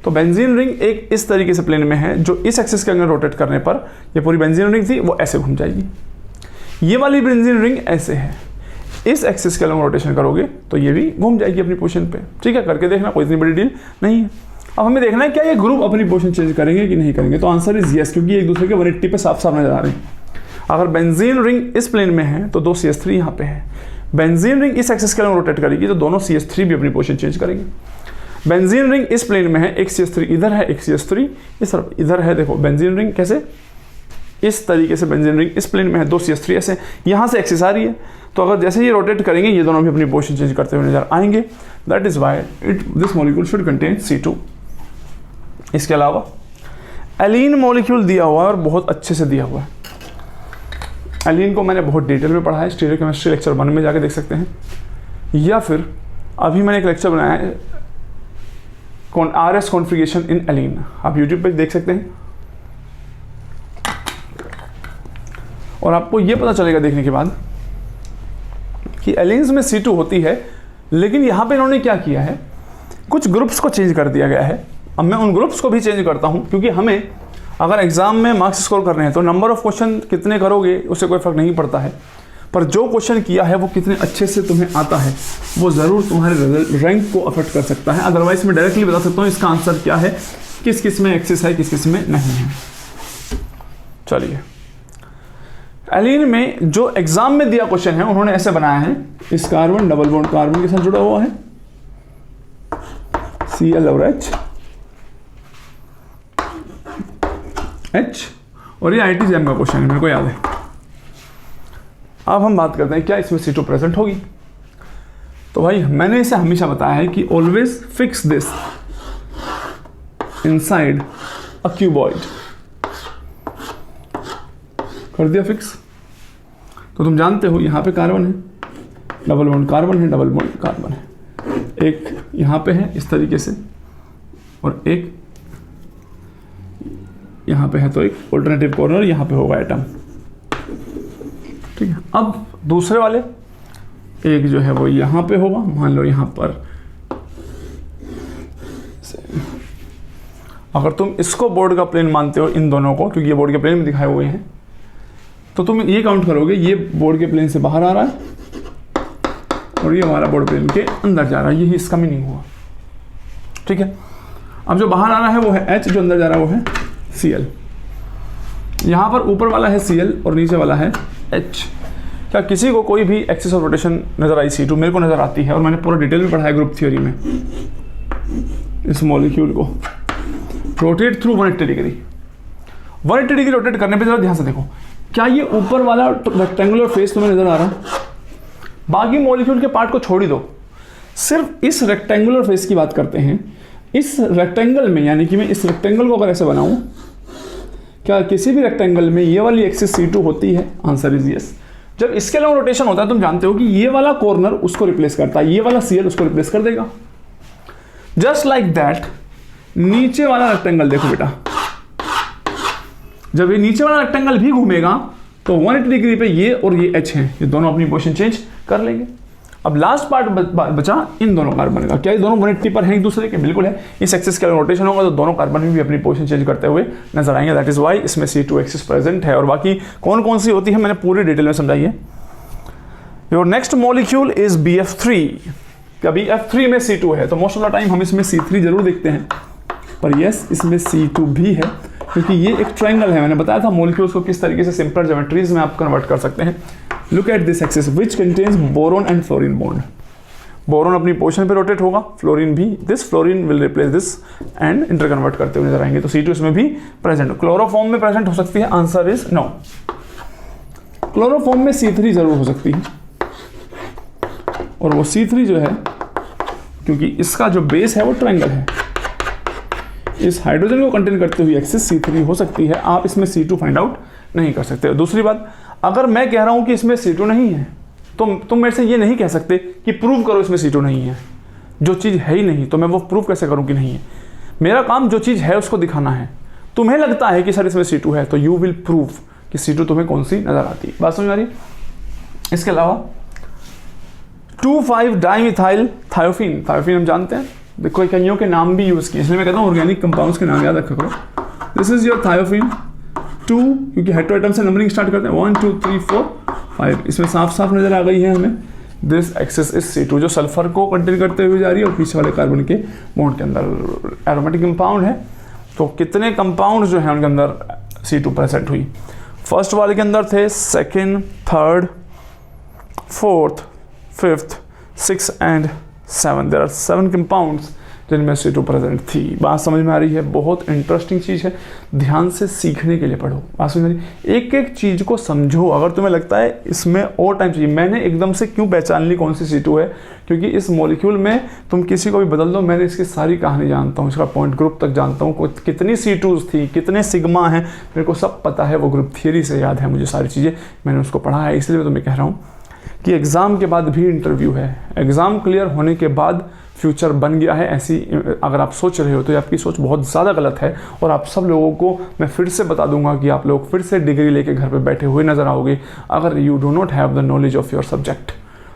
तो बेंजीन रिंग एक इस तरीके से प्लेन में है, जो इस एक्सिस के अंदर रोटेट करने पर ये पूरी बेंजीन रिंग थी वो ऐसे घूम जाएगी। ये वाली बेंजीन रिंग ऐसे है, इस एक्सिस के अलग रोटेशन करोगे तो ये भी घूम जाएगी अपनी पोजीशन पे। ठीक है, करके देखना, कोई इतनी बड़ी डील नहीं है। अब हमें देखना है क्या ये ग्रुप अपनी पोजीशन चेंज करेंगे कि नहीं करेंगे। तो आंसर इज यस, क्योंकि एक दूसरे के 180 पे साफ साफ नजर आ रहे हैं। अगर बेंजीन रिंग इस प्लेन में है तो दो CH3 यहाँ पे है। बेंजीन रिंग इस एक्सिस के अलग रोटेट करेगी तो दोनों CH3 भी अपनी पोजीशन चेंज करेंगे। बेंजीन रिंग इस प्लेन में है, एक CH3 इधर है, एक CH3 इस तरफ इधर है। देखो बेंजीन रिंग कैसे, इस तरीके से बेंजीन रिंग इस प्लेन में है, दो CH3 ऐसे, यहाँ से एक्सिस आ रही है। तो अगर जैसे ये रोटेट करेंगे ये दोनों भी अपनी पोजीशन चेंज करते हुए नजर आएंगे। That is why this molecule should contain C2। इसके अलावा एलीन मॉलिक्यूल दिया हुआ है और बहुत अच्छे से दिया हुआ है। एलीन को मैंने बहुत डिटेल में पढ़ा है, स्टीरियोकेमिस्ट्री लेक्चर 1 में जाके देख सकते हैं, या फिर अभी मैंने एक लेक्चर बनाया है RS कॉन्फ़िगरेशन इन एलीन, आप यूट्यूब पे देख सकते हैं। और आपको ये पता चलेगा देखने के बाद कि एलीन्स में C2 होती है, लेकिन यहाँ पे इन्होंने क्या किया है, कुछ ग्रुप्स को चेंज कर दिया गया है। अब मैं उन ग्रुप्स को भी चेंज करता हूँ, क्योंकि हमें अगर एग्जाम में मार्क्स स्कोर करने हैं तो नंबर ऑफ क्वेश्चन कितने करोगे उससे कोई फर्क नहीं पड़ता है, पर जो क्वेश्चन किया है वो कितने अच्छे से तुम्हें आता है वो ज़रूर तुम्हारे रैंक को अफेक्ट कर सकता है। अदरवाइज मैं डायरेक्टली बता सकता हूँ इसका आंसर क्या है, किस किस में एक्सिस है, किस किस में नहीं है। चलिए, एलीन में जो एग्जाम में दिया क्वेश्चन है उन्होंने ऐसे बनाया है, इस कार्बन डबल बॉन्ड कार्बन के साथ जुड़ा हुआ है Cl और H, और ये IIT JAM का क्वेश्चन है, मेरे को याद है। अब हम बात करते हैं क्या इसमें C2 प्रेजेंट होगी। तो भाई मैंने इसे हमेशा बताया है कि always fix this inside a cuboid. कर दिया फिक्स। तो तुम जानते हो यहाँ पे कार्बन है, डबल बॉन्ड कार्बन है, डबल बॉन्ड कार्बन है, एक यहाँ पे है इस तरीके से, और एक यहाँ पे है, तो एक ऑल्टरनेटिव कॉर्नर यहाँ पे होगा एटम। ठीक है, अब दूसरे वाले एक जो है वो यहाँ पे होगा, मान लो यहाँ पर। अगर तुम इसको बोर्ड का प्लेन मानते हो इन दोनों को, क्योंकि ये बोर्ड के प्लेन में दिखाए हुए हैं, तो तुम ये काउंट करोगे, ये बोर्ड के प्लेन से बाहर आ रहा है और ये हमारा बोर्ड प्लेन के अंदर जा रहा है, यही इसका मीनिंग हुआ। ठीक है, अब जो बाहर आ रहा है वो है H, जो अंदर जा रहा है वो है Cl। यहाँ पर ऊपर वाला है Cl और नीचे वाला है H। क्या किसी को कोई भी एक्सिस ऑफ रोटेशन नजर आई C2? मेरे को नजर आती है, और मैंने पूरा डिटेल में पढ़ा है ग्रुप थ्योरी में। इस मॉलिक्यूल को rotate through 180 degree, 180 degree rotate करने पे जरा ध्यान से देखो, क्या ये ऊपर वाला रेक्टेंगुलर फेस तुम्हें नजर आ रहा है? बाकी मॉलिक्यूल के पार्ट को छोड़ ही दो, सिर्फ इस रेक्टेंगुलर फेस की बात करते हैं। इस रेक्टेंगल में, यानी कि मैं इस रेक्टेंगल को अगर ऐसे बनाऊं, क्या किसी भी रेक्टेंगल में ये वाली एक्सिस C2 होती है? Answer is yes. जब इसके अलावा रोटेशन होता है तुम जानते हो कि ये वाला कॉर्नर उसको रिप्लेस करता है, ये वाला Cl उसको रिप्लेस कर देगा। जस्ट लाइक दैट नीचे वाला रेक्टेंगल देखो बेटा, जब ये नीचे वाला रेक्टेंगल भी घूमेगा तो 180 डिग्री पे ये और ये H हैं, ये दोनों अपनी पोजीशन चेंज कर लेंगे। अब लास्ट पार्ट बचा इन दोनों कार्बन का। क्या ये दोनों 180 पर हैं एक दूसरे के? बिल्कुल है। इस एक्सिस का रोटेशन होगा तो दोनों कार्बन भी अपनी पोजीशन चेंज करते हुए नजर आएंगे। दैट इज वाई इसमें C2 एक्सिस प्रेजेंट है। और बाकी कौन कौन सी होती है मैंने पूरी डिटेल में समझाई है। Your next molecule is BF3। क्या BF3 में C2 है? तो मोस्ट ऑफ द टाइम हम इसमें C3 जरूर देखते हैं, पर यस इसमें C2 भी है, क्योंकि ये एक ट्रायंगल है। मैंने बताया था मॉलिक्यूल्स को किस तरीके से सिंपल ज्योमेट्रीज में आप कन्वर्ट कर सकते हैं। Look at this axis which contains boron and fluorine bond. Boron अपनी पोजीशन पे रोटेट होगा, फ्लोरीन भी, this fluorine will replace this and interconvert करते हुए नजर आएंगे। तो C2 इसमें भी प्रेजेंट, क्लोरोफॉर्म में प्रेजेंट हो सकती है, आंसर इज नो। क्लोरोफॉर्म में C3 जरूर हो सकती है, और वो C3 जो है, क्योंकि इसका जो बेस है वो ट्रायंगल है, इस हाइड्रोजन को कंटेन करते हुए एक्सिस C3 हो सकती है। आप इसमें C2 फाइंड आउट नहीं कर सकते। दूसरी बात, अगर मैं कह रहा हूं कि इसमें C2 नहीं है, तो तुम मेरे से ये नहीं कह सकते कि प्रूव करो इसमें C2 नहीं है। जो चीज़ है ही नहीं तो मैं वो प्रूव कैसे करूं कि नहीं है। मेरा काम जो चीज़ है उसको दिखाना है। तुम्हें लगता है कि सर इसमें C2 है, तो यू विल प्रूव कि C2 तुम्हें कौन सी नजर आती है। बात समझ आ रही है? इसके अलावा 2,5 डाइमिथाइल थायोफीन, थायोफीन हम जानते हैं, देखो इकाइयों के नाम भी यूज किए, इसलिए मैं कहता हूँ ऑर्गेनिक कंपाउंड्स के नाम याद रखा करो। दिस इज योर थायोफीन 2, क्योंकि हेटेरो एटम से नंबरिंग स्टार्ट करते हैं 1 2 3 4 5, इसमें साफ साफ नजर आ गई है हमें। दिस एक्सिस इज C2 जो सल्फर को कंटेन करते हुए जा रही है और पीछे वाले कार्बन के बॉन्ड के अंदर एरोमेटिक कंपाउंड है। तो कितने कंपाउंड जो है उनके अंदर C2 प्रेजेंट हुई? फर्स्ट वाले के अंदर थे second, third, fourth, fifth, 6 and 7। There are 7 compounds जिनमें C2 प्रेजेंट थी। बात समझ में आ रही है? बहुत इंटरेस्टिंग चीज़ है, ध्यान से सीखने के लिए पढ़ो। बात समझ में आ रही है? एक एक चीज़ को समझो। अगर तुम्हें लगता है इसमें और टाइम चाहिए, मैंने एकदम से क्यों पहचान ली कौन सी C2 है, क्योंकि इस मॉलिक्यूल में तुम किसी को भी बदल दो, मैंने इसकी सारी कहानी जानता हूँ, इसका पॉइंट ग्रुप तक जानता हूँ, कितनी C2s थी, कितने सिग्मा हैं, मेरे को सब पता है। वो ग्रुप थियरी से याद है मुझे सारी चीज़ें, मैंने उसको पढ़ा है। इसलिए मैं तुम्हें कह रहा हूँ कि एग्ज़ाम के बाद भी इंटरव्यू है। एग्ज़ाम क्लियर होने के बाद फ्यूचर बन गया है, ऐसी अगर आप सोच रहे हो तो ये आपकी सोच बहुत ज़्यादा गलत है। और आप सब लोगों को मैं फिर से बता दूंगा कि आप लोग फिर से डिग्री लेके घर पे बैठे हुए नज़र आओगे अगर you do not have the knowledge of your subject.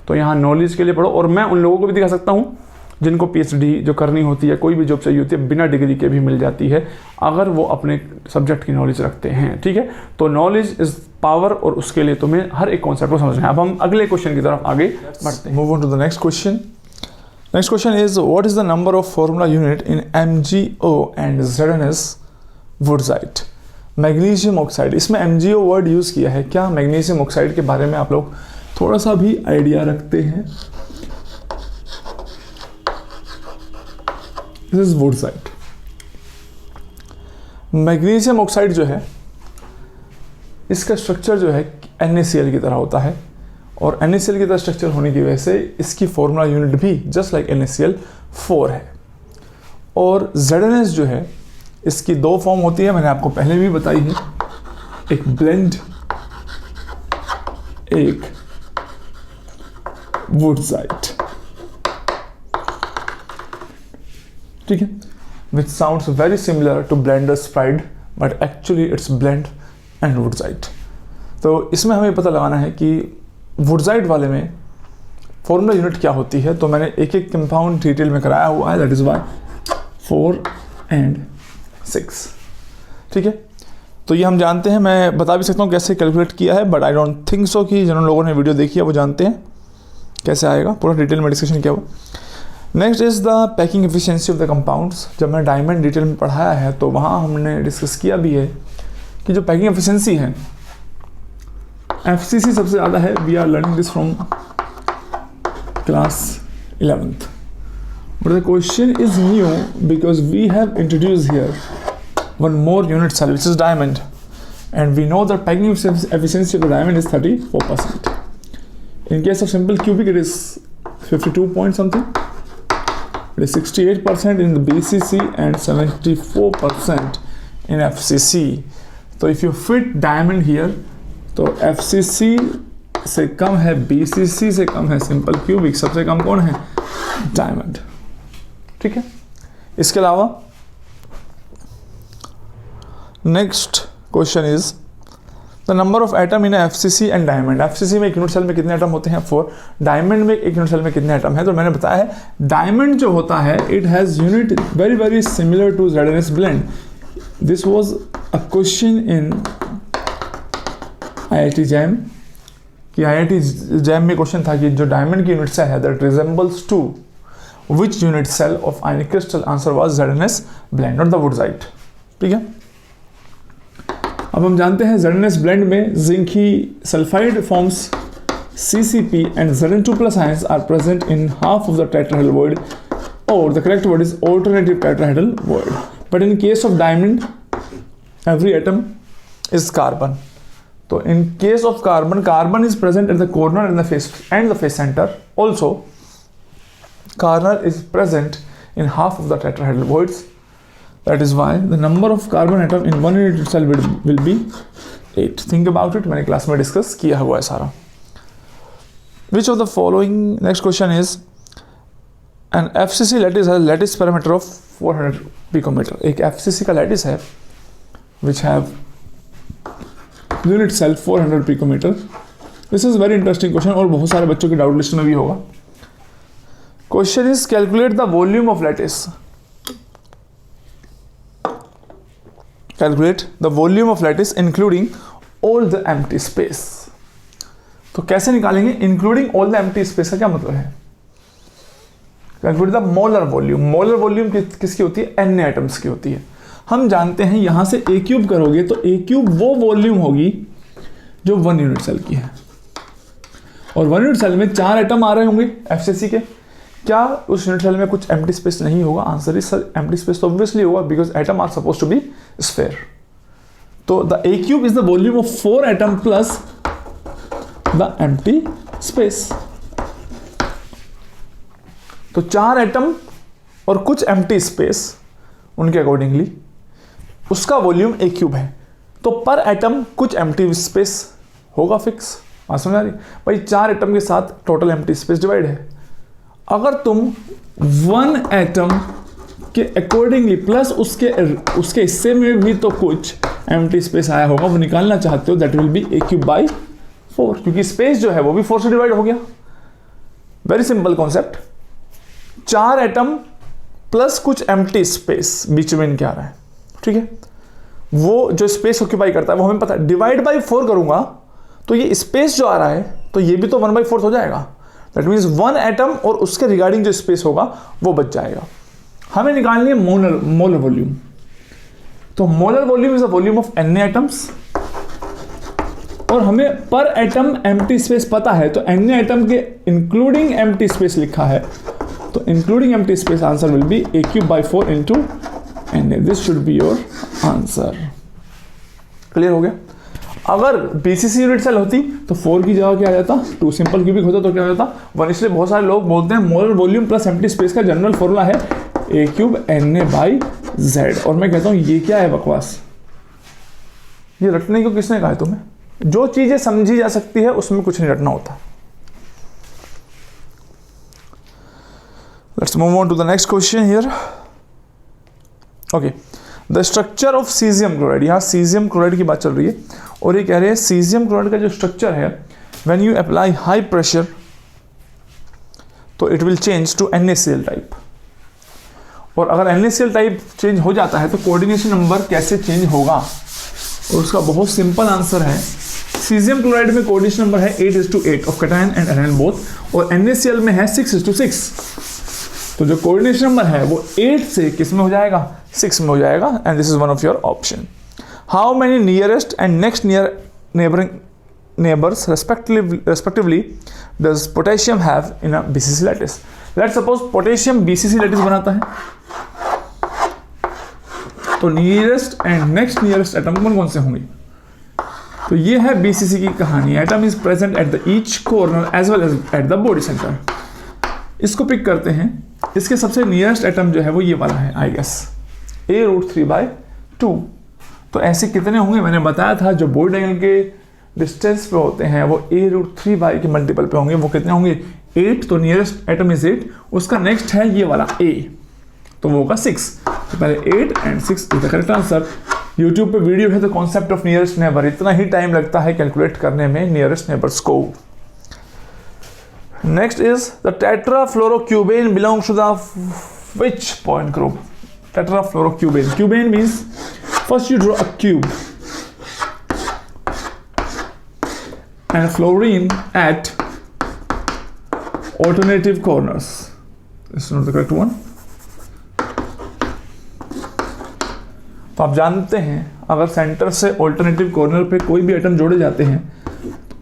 तो यहाँ नॉलेज के लिए पढ़ो। और मैं उन लोगों को भी दिखा सकता हूँ जिनको PhD जो करनी होती है, कोई भी जॉब चाहिए होती है, बिना डिग्री के भी मिल जाती है अगर वो अपने सब्जेक्ट की नॉलेज रखते हैं। ठीक है, तो नॉलेज इज पावर, और उसके लिए तुम्हें हर एक कॉन्सेप्ट को समझना है। अब हम अगले क्वेश्चन की तरफ आगे बढ़ते हैं। Move on to the next question. Next question is, what is the number of formula unit in MgO and ZnS woodsite? Magnesium oxide, इसमें MgO वर्ड यूज़ किया है। क्या मैग्नीशियम ऑक्साइड के बारे में आप लोग थोड़ा सा भी आइडिया रखते हैं? This is wurtzite. Magnesium oxide जो है, इसका स्ट्रक्चर जो है NaCl की तरह होता है, और NaCl की तरह स्ट्रक्चर होने की वजह से इसकी फॉर्मूला यूनिट भी जस्ट लाइक NaCl 4 है। और ZnS जो है, इसकी 2 फॉर्म होती है, मैंने आपको पहले भी बताई है, एक ब्लेंड, एक वुडसाइट। ठीक है, which sounds very similar to Blenders Pride, but actually it's blende and wurtzite. तो इसमें हमें पता लगाना है कि वुडसाइट वाले में फॉर्मूला यूनिट क्या होती है। तो मैंने एक एक कंपाउंड डिटेल में कराया हुआ है, दैट इज वाई 4 एंड 6। ठीक है, तो ये हम जानते हैं, मैं बता भी सकता हूँ कैसे कैलकुलेट किया है, but I don't think so कि जिन लोगों ने वीडियो देखी है वो जानते हैं कैसे आएगा, पूरा डिटेल में डिस्कशन किया हुआ। Next is the packing efficiency of the compounds. जब मैंने डायमंड डिटेल में पढ़ाया है तो वहाँ हमने डिस्कस किया भी है कि जो पैकिंग एफिशिएंसी है FCC सबसे ज़्यादा है। We are learning this from class 11th, but the question is new because we have introduced here one more unit cell which is diamond, and we know the packing efficiency of the diamond is 34%. In case of simple cubic it is 52 point something, it is 68% in the BCC and 74% in FCC. तो if you fit diamond here, तो FCC से कम है, BCC से कम है simple cubic, सबसे कम कौन है? Diamond. ठीक है, इसके अलावा next question is the number of atom in FCC and diamond. FCC में एक यूनिट सेल में कितने एटम होते हैं? 4। डायमंड में एक यूनिट सेल में कितने एटम है? तो मैंने बताया है डायमंड जो होता है it has unit very very similar to ZnS blende. This was a question in IIT JAM, कि IIT जैम में क्वेश्चन था कि जो डायमंड की यूनिट सेल है that resembles to which unit cell of ionic crystal? Answer was ZnS blende, not the wurtzite. ठीक है, अब हम जानते हैं ZnS ब्लेंड में जिंक की sulphide forms CCP and Zn2 plus ions are present in half of the tetrahedral void, or the correct word is alternative tetrahedral void. But in case of diamond, every atom is carbon. So in case of carbon, carbon is present at the corner and the face center. Also, carbon is present in half of the tetrahedral voids. That is why the number of carbon atom in one unit cell will be 8. Think about it. मैंने class में discuss किया हुआ है सारा. Which of the following, next question is, an FCC lattice has lattice parameter of 400 picometer. एक FCC का lattice है which have unit cell 400 picometer. This is very interesting question और बहुत सारे बच्चों की डाउट लिस्ट में भी होगा. Question is, calculate the volume of lattice. Calculate the volume of lattice including all the empty space. तो कैसे निकालेंगे? including all the empty space का क्या मतलब है? Calculate the molar volume. molar volume किसकी होती है? n एटम्स की होती है. हम जानते हैं यहां से a क्यूब करोगे तो a क्यूब वो वॉल्यूम होगी जो 1 यूनिट सेल की है, और 1 यूनिट सेल में 4 एटम आ रहे होंगे FCC के. क्या उस यूनिट सेल में कुछ एम्प्टी स्पेस नहीं होगा? Answer is sir, empty space तो ऑब्वियसली होगा because atom are suppose to be sphere. तो the a cube is the volume of 4 atom plus the empty space. तो 4 एटम और कुछ एम्प्टी स्पेस, उनके अकॉर्डिंगली उसका वॉल्यूम ए क्यूब है. तो पर एटम कुछ एम्प्टी स्पेस होगा फिक्स. बात समझ आ रही भाई? 4 एटम के साथ टोटल एम्प्टी स्पेस डिवाइड है. अगर तुम 1 एटम के अकॉर्डिंगली प्लस उसके हिस्से में भी तो कुछ एम्प्टी स्पेस आया होगा, वो निकालना चाहते हो, that will be A cube by 4, क्योंकि स्पेस जो है वो भी 4 से डिवाइड हो गया. Very simple concept. 4 atom plus कुछ एम्प्टी स्पेस बीच में इनके आ रहा है, ठीक है. वो जो स्पेस ऑक्यूपाई करता है वो हमें पता है. डिवाइड बाई 4 करूंगा तो ये स्पेस जो आ रहा है तो ये भी तो 1/4 हो जाएगा. दैट मीन्स 1 एटम और उसके रिगार्डिंग जो स्पेस होगा वो बच जाएगा. हमें निकालनी है मोलर वॉल्यूम. तो molar volume is the volume of n atoms, और हमें पर एटम एम्प्टी स्पेस पता है तो n एटम के इंक्लूडिंग एम्प्टी स्पेस लिखा है, तो including empty space answer will be a cube by 4 into n. This should be your answer. Clear हो गया? अगर बीसीसी यूनिट सेल होती तो 4 की जगह क्या आ जाता? 2. सिंपल क्यूबिक होता तो क्या हो जाता? 1. इसलिए बहुत सारे लोग बोलते हैं molar volume plus empty space का जनरल फॉर्मूला है a cube na by z. और मैं कहता हूं ये क्या है बकवास? ये रटने को किसने कहा है तुम्हें? जो चीजें समझी जा सकती है उसमें कुछ नहीं रटना होता. Let's move on to the next question here. Okay, the structure of caesium chloride. यहाँ सीजियम क्लोराइड की बात चल रही है और ये कह रहे हैं सीजियम क्लोराइड का जो स्ट्रक्चर है, when you apply high pressure तो it will change to NaCl type. और अगर NaCl टाइप चेंज हो जाता है तो कोऑर्डिनेशन नंबर कैसे चेंज होगा? और उसका बहुत सिंपल आंसर है, सीजियम क्लोराइड में कोऑर्डिनेशन नंबर है 8:8 of cation and anion both, और NaCl में है 6:6. तो जो कोऑर्डिनेशन नंबर है वो 8 से किस में हो जाएगा? 6 में हो जाएगा. And this is one of your option. How many nearest and next neighbouring neighbors respectively does potassium have in a BCC lattice? Let's suppose potassium BCC lattice बनाता है, तो nearest and next nearest atom कौन से होंगे? तो ये है BCC की कहानी. Atom is present at the each corner as well as at the body centre. इसको पिक करते हैं. इसके सबसे नियरेस्ट एटम जो है वो ये वाला है, आई गेस a√3/2. तो ऐसे कितने होंगे? मैंने बताया था जो बॉडी डायगोनल के डिस्टेंस पे होते हैं वो a√3 के मल्टीपल पे होंगे. वो कितने होंगे? 8. तो नियरेस्ट एटम इज 8. उसका नेक्स्ट है ये वाला a, तो वो होगा 6. तो पहले 8 and 6 is the correct answer. YouTube पे वीडियो है तो कॉन्सेप्ट ऑफ नियरेस्ट नेबर, इतना ही टाइम लगता है कैलकुलेट करने में नियरेस्ट नेबर्स को. Next is the tetrafluorocubane belongs to the which point group? Tetrafluorocubane. Cubane means first you draw a cube and fluorine at alternative corners. This is not the correct one. तो आप जानते हैं अगर centre से alternative corner पे कोई भी atom जोड़े जाते हैं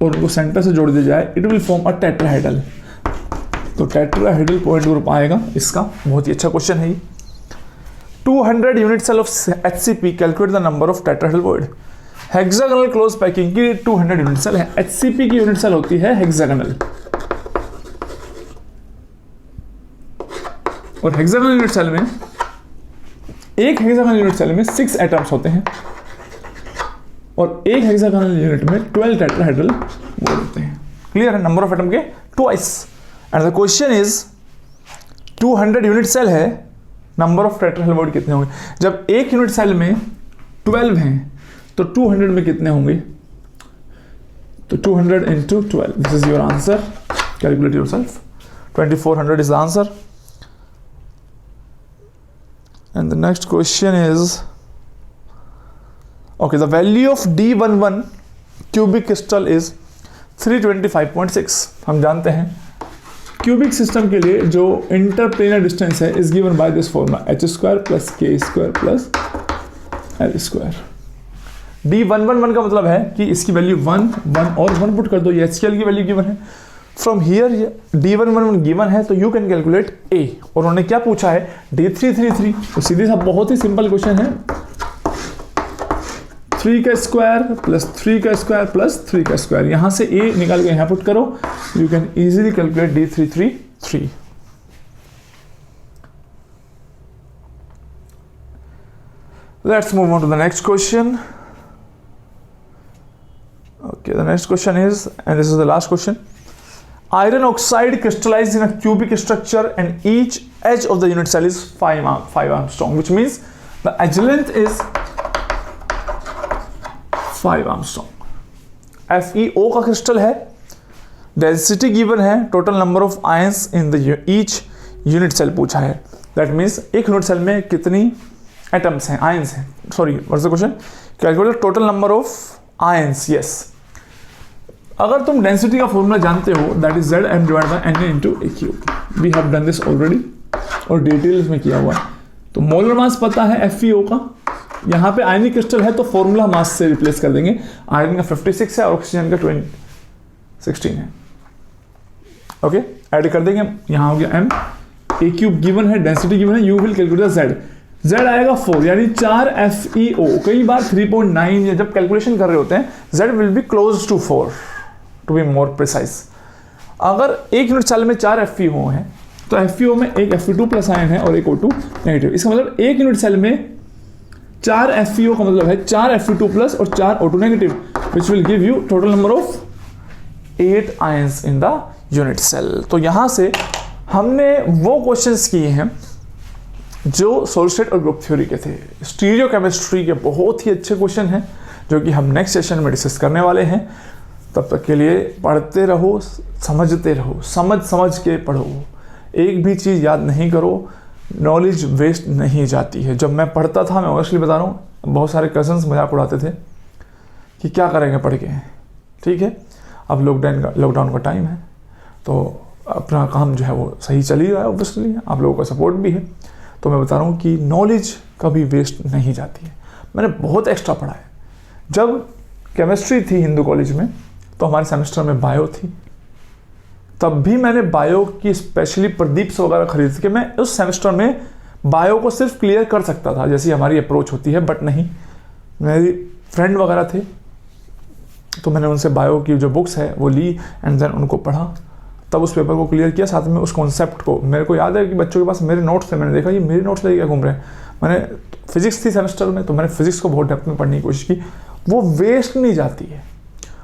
और उनको सेंटर से जोड़ दिया जाए, it will form a tetrahedral. तो टेट्राहेड्रल पॉइंट ग्रुप आएगा इसका। बहुत ही अच्छा क्वेश्चन है ये। 200 unit cell of HCP, calculate the number of tetrahedral point. Hexagonal close packing की 200 यूनिट सेल है। HCP की यूनिट सेल होती है हेक्सागोनल, और हेक्सागोनल यूनिट सेल में, एक हेक्सागोनल यूनिट सेल में 6 एटम्स होते हैं, और एक हेक्सागोनल यूनिट में 12 टेट्राहेड्रल बॉन्ड होते हैं। क्लियर है? नंबर ऑफ एटम के twice. And the question is 200 unit cell है, नंबर ऑफ टेट्राहेड्रल बॉन्ड कितने होंगे? जब एक यूनिट सेल में 12 हैं तो 200 में कितने होंगे? तो 200 into 12, this is your answer, calculate yourself. 2400 is the answer. And the next question is, okay, the value of D11 cubic crystal is 325.6. हम जानते हैं क्यूबिक सिस्टम के लिए जो इंटरप्लेनर डिस्टेंस है is given by this formula, h² + k² + l²। D111 का मतलब है कि इसकी वैल्यू 1, 1 और 1 पुट कर दो, ये HCl की वैल्यू गिवन है। फ्रॉम हियर D111 गिवन है तो यू कैन कैलकुलेट A, और उन्होंने क्या पूछा है? D333। तो सीधे सा बहुत ही सिंपल क्वेश्चन है, 3 का स्क्वायर + 3 का स्क्वायर + 3 का स्क्वायर, यहां से A निकाल के यहां पुट करो, you can easily calculate D333। Let's move on to the next question. Okay, the next question is, and this is the last question. Iron oxide crystallized in a cubic structure and each edge of the unit cell is 5 Armstrong, which means the edge length is 5 Armstrong. FeO का crystal है, density given है, total number of ions in the each unit cell पूछा है। That means एक unit cell में कितनी atoms हैं, ions हैं, sorry what's the question? Calculate total number of ions. Yes, अगर तुम डेंसिटी का फॉर्मूला जानते हो, that is Zm divide by Na into A³। We have done this already और डिटेल इसमें किया हुआ है। तो मोलर मास पता है FeO का, यहाँ पे आयनिक क्रिस्टल है तो फॉर्मूला मास से रिप्लेस कर देंगे। आयरन का 56 है और ऑक्सीजन का 16 है। ओके, ऐड कर देंगे, यहाँ हो गया M। A³ गिवन है, डेंसिटी गिवन है, you will calculate Z। Z आएगा 4, यानी 4 FeO। कई बार 3.9 या जब कैलकुलेशन कर रहे होते हैं Z will be close to 4 to be more precise. अगर एक यूनिट सेल में 4 FeO हैं तो FeO में एक Fe2+ आयन है और एक O2 नेगेटिव। इसका मतलब एक यूनिट सेल में 4 FeO का मतलब है 4 Fe2+ और 4 O2 negative, which will give you total number of 8 ions in the unit cell. तो यहां से हमने वो क्वेश्चंस किए हैं जो सॉलिड स्टेट और ग्रुप थ्योरी के थे। स्टीरियो केमिस्ट्री के बहुत ही अच्छे क्वेश्चन हैं जो कि हम नेक्स्ट सेशन में डिस्कस करने वाले हैं। तब तक के लिए पढ़ते रहो, समझते रहो, समझ के पढ़ो, एक भी चीज़ याद नहीं करो, नॉलेज वेस्ट नहीं जाती है। जब मैं पढ़ता था, मैं ऑनेस्टली बता रहा हूँ, बहुत सारे कजन्स मजाक उड़ाते थे कि क्या करेंगे पढ़ के। ठीक है, अब लॉकडाउन का टाइम है तो अपना काम जो है वो सही चल ही रहा है, ऑब्वियसली आप लोगों का सपोर्ट भी है। तो मैं बता रहा हूँ कि नॉलेज कभी वेस्ट नहीं जाती है। मैंने बहुत एक्स्ट्रा पढ़ा है। जब केमिस्ट्री थी हिंदू कॉलेज में तो हमारे सेमेस्टर में बायो थी, तब भी मैंने बायो की स्पेशली प्रदीप्स वगैरह खरीद के मैं उस सेमेस्टर में बायो को सिर्फ क्लियर कर सकता था, जैसी हमारी अप्रोच होती है। बट नहीं, मेरी फ्रेंड वगैरह थे तो मैंने उनसे बायो की जो बुक्स है वो ली एंड देन उनको पढ़ा, तब उस पेपर को क्लियर किया, साथ में उस कॉन्सेप्ट को। मेरे को याद है कि बच्चों के पास मेरे नोट्स थे, मैंने देखा ये मेरे नोट्स लेके क्या घूम रहे हैं। मैंने फिजिक्स थी सेमेस्टर में तो मैंने फिजिक्स को बहुत डेप्थ में पढ़ने की कोशिश की, वो वेस्ट नहीं जाती है।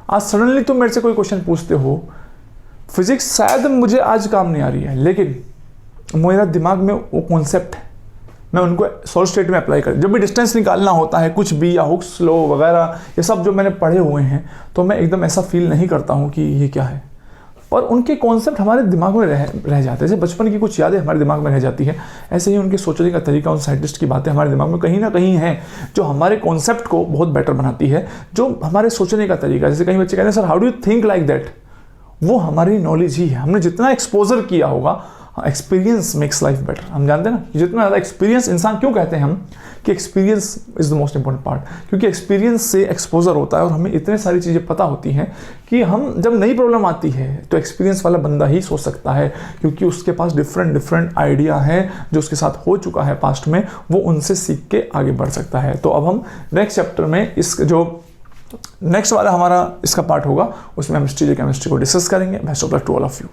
आज सडनली तुम मेरे से कोई क्वेश्चन पूछते हो, फिजिक्स शायद मुझे आज काम नहीं आ रही है, लेकिन मेरा दिमाग में वो कॉन्सेप्ट है, मैं उनको सॉलिड स्टेट में अप्लाई कर। जब भी डिस्टेंस निकालना होता है कुछ भी, या हुक्स लॉ वगैरह ये सब जो मैंने पढ़े हुए हैं, तो मैं एकदम ऐसा फील नहीं करता हूँ कि ये क्या है, और उनके कॉन्सेप्ट हमारे दिमाग में रह जाते हैं। जैसे बचपन की कुछ यादें हमारे दिमाग में रह जाती है, ऐसे ही उनके सोचने का तरीका, उन साइंटिस्ट की बातें हमारे दिमाग में कहीं ना कहीं हैं जो हमारे कॉन्सेप्ट को बहुत बेटर बनाती है, जो हमारे सोचने का तरीका। जैसे कई बच्चे कहते हैं sir how do you think like that, वो हमारी नॉलेज ही है। हमने जितना एक्सपोजर किया होगा, एक्सपीरियंस मेक्स लाइफ बेटर। हम जानते हैं ना जितना ज़्यादा एक्सपीरियंस, इंसान क्यों कहते हैं हम कि experience is the most important part, क्योंकि एक्सपीरियंस से एक्सपोजर होता है और हमें इतने सारी चीज़ें पता होती हैं कि हम जब नई प्रॉब्लम आती है तो एक्सपीरियंस वाला बंदा ही सोच सकता है, क्योंकि उसके पास डिफरेंट आइडिया है जो उसके साथ हो चुका है पास्ट में, वो उनसे सीख के आगे बढ़ सकता है। तो अब हम नेक्स्ट चैप्टर में इस जो नेक्स्ट वाला हमारा इसका पार्ट होगा उसमें हम हिस्ट्री केमिस्ट्री को डिस्कस करेंगे। Best of luck to all of you.